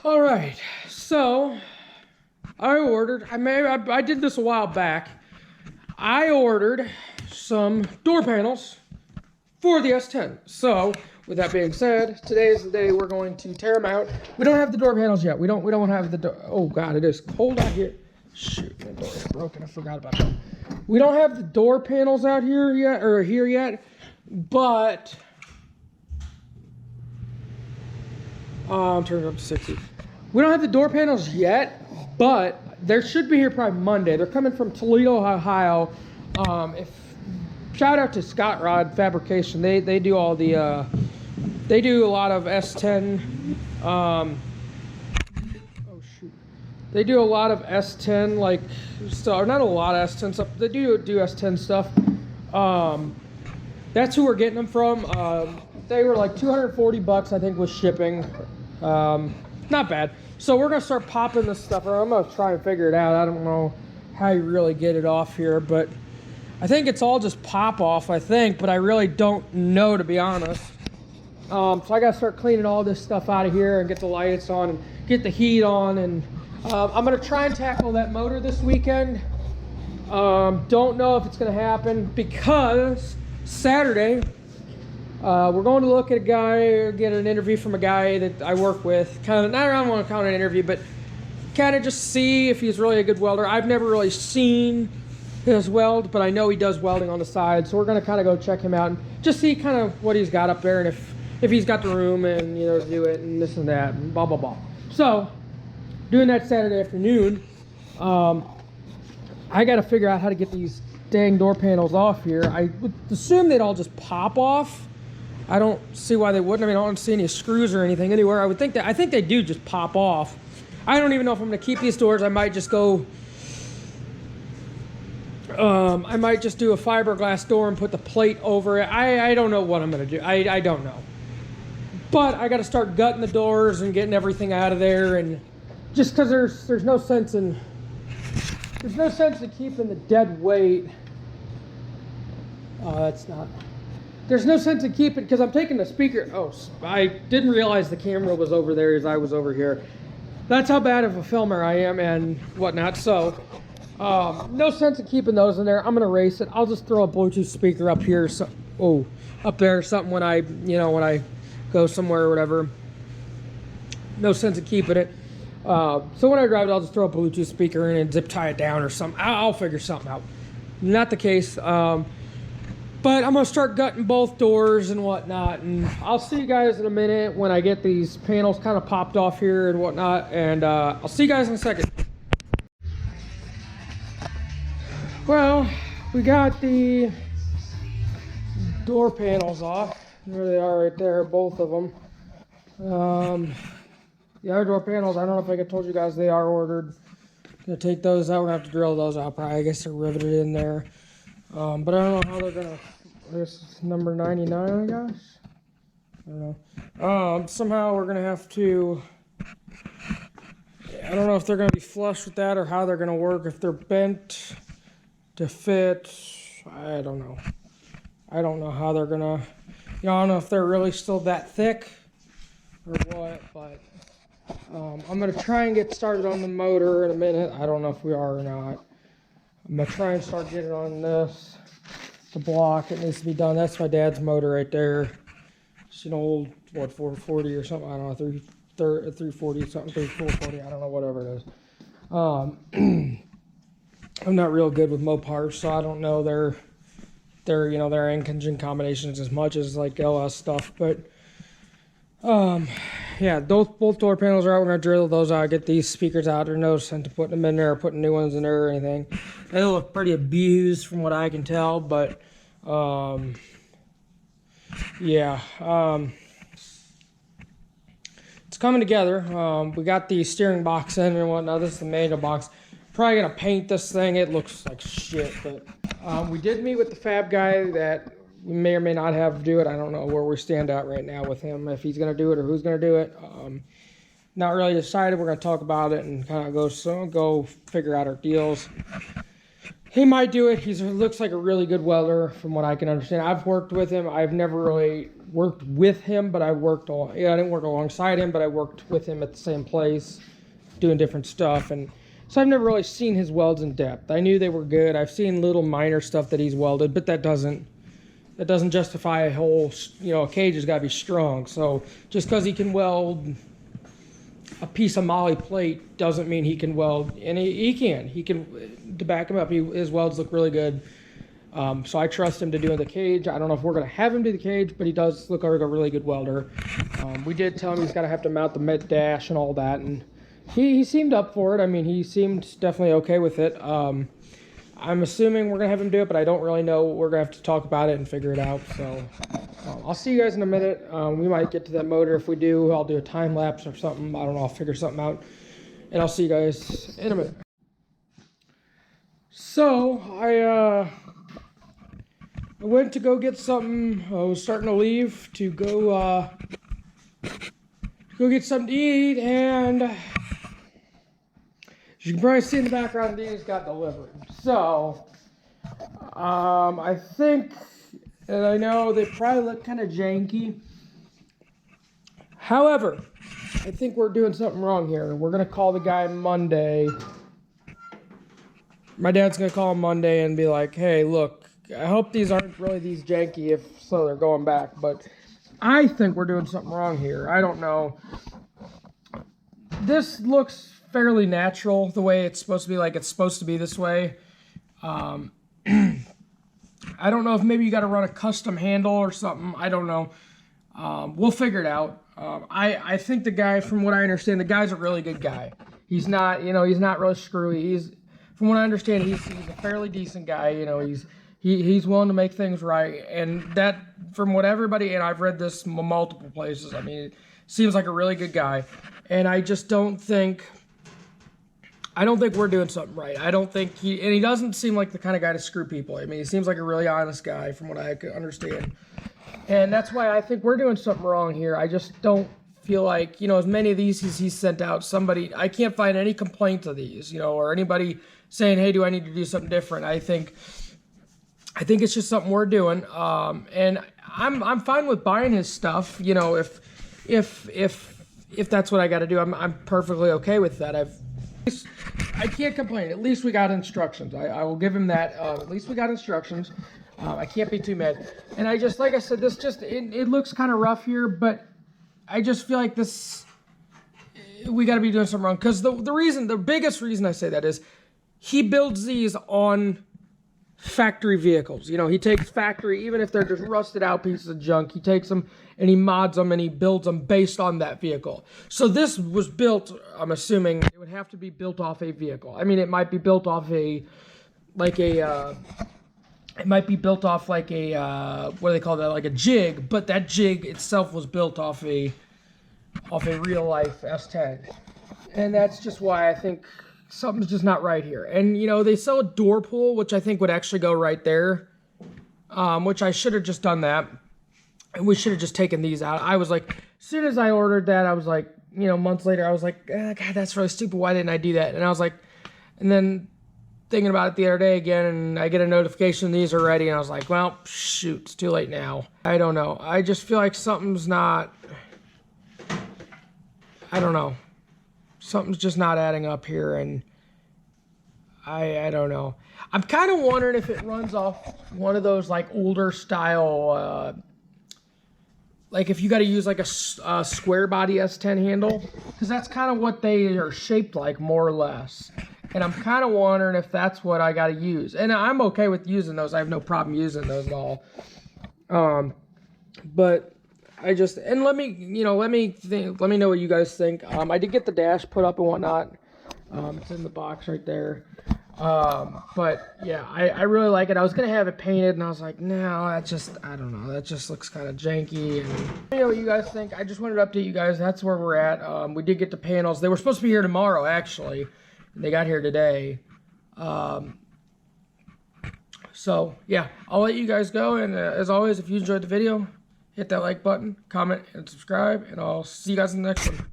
All right, so I did this a while back. I ordered some door panels for the S10. So, with that being said, today is the day we're going to tear them out. We don't have the door panels yet. We don't have the door. Oh God, it is cold out here. Shoot, my door is broken. I forgot about that. We don't have the door panels out here yet, but I'm turning it up to 60. We don't have the door panels yet, but they should be here probably Monday. They're coming from Toledo, Ohio. Shout out to Scott Rod Fabrication. They do all the they do a lot of S10. Oh shoot, they do a lot of S10 like stuff. Not a lot of S10 stuff. They do S10 stuff. That's who we're getting them from. They were like $240, I think, with shipping. Not bad. So we're gonna start popping this stuff around. I'm gonna try and figure it out. I don't know how you really get it off here, but I think it's all just pop off, I think, but I really don't know, to be honest. So I gotta start cleaning all this stuff out of here and get the lights on and get the heat on, and I'm gonna try and tackle that motor this weekend. Don't know if it's gonna happen because Saturday we're going to look at a guy, get an interview from a guy that I work with. Kind of, not I don't want to count an interview, but kind of just see if he's really a good welder. I've never really seen his weld, but I know he does welding on the side. So we're going to kind of go check him out and just see kind of what he's got up there and if he's got the room and, you know, to do it and this and that and blah, blah, blah. So doing that Saturday afternoon, I got to figure out how to get these dang door panels off here. I would assume they'd all just pop off. I don't see why they wouldn't. I mean, I don't see any screws or anything anywhere. I think they do just pop off. I don't even know if I'm going to keep these doors. I might just go, I might just do a fiberglass door and put the plate over it. I don't know what I'm going to do. I don't know. But I got to start gutting the doors and getting everything out of there, and just because there's no sense in keeping the dead weight. There's no sense in keeping, because I'm taking the speaker. Oh, I didn't realize the camera was over there as I was over here. That's how bad of a filmer I am and whatnot. So, no sense in keeping those in there. I'm gonna erase it. I'll just throw a Bluetooth speaker up here. So, up there, something when I go somewhere or whatever. No sense in keeping it. So when I drive it, I'll just throw a Bluetooth speaker in and zip tie it down or something. I'll figure something out. Not the case. But I'm going to start gutting both doors and whatnot, and I'll see you guys in a minute when I get these panels kind of popped off here and whatnot, and I'll see you guys in a second. Well, we got the door panels off. There they are right there, both of them. The other door panels, I don't know if I told you guys they are ordered. Gonna take those out. We're gonna have to drill those out probably. I guess they're riveted in there. But I don't know how they're gonna. This is number 99, I guess. I don't know. Somehow we're gonna have to. I don't know if they're gonna be flush with that or how they're gonna work. If they're bent to fit, I don't know. I don't know how they're gonna. I don't know if they're really still that thick or what. But I'm gonna try and get started on the motor in a minute. I don't know if we are or not. I'm gonna try and start getting on this. The block, it needs to be done. That's my dad's motor right there. It's an old, 440 or something. I don't know, 340 something, 440. I don't know, whatever it is. I'm not real good with Mopars, so I don't know their engine combinations as much as like LS stuff. But yeah, both door panels are out. We're gonna drill those out, get these speakers out. There's no sense to putting them in there or putting new ones in there or anything. They look pretty abused from what I can tell, but yeah, it's coming together. We got the steering box in and whatnot. This is the manual box. Probably gonna paint this thing. It looks like shit, but we did meet with the fab guy that we may or may not have do it. I don't know where we stand at right now with him, if he's gonna do it or who's gonna do it. Not really decided. We're gonna talk about it and kind of go figure out our deals. He might do it. He looks like a really good welder from what I can understand. I've worked with him. I've never really worked with him, but I worked on, I didn't work alongside him, but I worked with him at the same place doing different stuff. And so I've never really seen his welds in depth. I knew they were good. I've seen little minor stuff that he's welded, but that doesn't justify a whole, a cage has got to be strong. So just because he can weld a piece of moly plate doesn't mean he can weld, and he can, to back him up, his welds look really good. So I trust him to do the cage. I don't know if we're going to have him do the cage, but he does look like a really good welder. We did tell him he's got to have to mount the mid dash and all that, and he seemed up for it. I mean, he seemed definitely okay with it. I'm assuming we're going to have him do it, but I don't really know. We're going to have to talk about it and figure it out. So I'll see you guys in a minute. We might get to that motor. If we do, I'll do a time lapse or something. I don't know. I'll figure something out. And I'll see you guys in a minute. So I went to go get something. I was starting to leave to go get something to eat, and as you can probably see in the background, these got delivered. So I think, and I know they probably look kind of janky. However, I think we're doing something wrong here. We're gonna call the guy Monday. My dad's gonna call him Monday and be like, "Hey, look, I hope these aren't really these janky. If so, they're going back." But I think we're doing something wrong here. I don't know. This looks fairly natural the way it's supposed to be, like it's supposed to be this way. I don't know if maybe you got to run a custom handle or something. I don't know. We'll figure it out. I think the guy, from what I understand, the guy's a really good guy. He's not, he's not really screwy. From what I understand, he's a fairly decent guy. He's willing to make things right, and that, from what everybody, and I've read this multiple places, I mean, it seems like a really good guy, and I just don't think we're doing something right. I don't think he doesn't seem like the kind of guy to screw people. I mean, he seems like a really honest guy, from what I could understand, and that's why I think we're doing something wrong here. I just don't feel like, as many of these as he's sent out, I can't find any complaints of these, or anybody saying, "Hey, do I need to do something different?" I think it's just something we're doing, and I'm fine with buying his stuff. If that's what I got to do, I'm perfectly okay with that. I can't complain. At least we got instructions. I will give him that. At least we got instructions. I can't be too mad. And like I said, this it looks kind of rough here, but I just feel like we got to be doing something wrong. Because the biggest reason I say that is he builds these on factory vehicles. He takes factory, even if they're just rusted out pieces of junk, he takes them and he mods them and he builds them based on that vehicle. So this was built, I'm assuming it would have to be built off a vehicle. I mean, it might be built off what do they call that, like a jig, but that jig itself was built off a real life S10. And that's just why I think something's just not right here. And, they sell a door pull, which I think would actually go right there, which I should have just done that. And we should have just taken these out. I was like, as soon as I ordered that, I was like, months later, I was like, God, that's really stupid. Why didn't I do that? And I was like, and then thinking about it the other day again, and I get a notification these are ready. And I was like, well, shoot, it's too late now. I don't know. I just feel like something's not, I don't know. Something's just not adding up here, and I don't know. I'm kind of wondering if it runs off one of those like older style, like if you got to use like a square body S10 handle, because that's kind of what they are shaped like, more or less. And I'm kind of wondering if that's what I got to use. And I'm okay with using those. I have no problem using those at all. But let me know what you guys think. I did get the dash put up and whatnot. It's in the box right there. But yeah, I really like it. I was gonna have it painted, and I was like, no, I don't know. That just looks kind of janky. And let me know what you guys think. I just wanted to update you guys. That's where we're at. We did get the panels. They were supposed to be here tomorrow, actually. They got here today. So yeah, I'll let you guys go. And as always, if you enjoyed the video, hit that like button, comment, and subscribe, and I'll see you guys in the next one.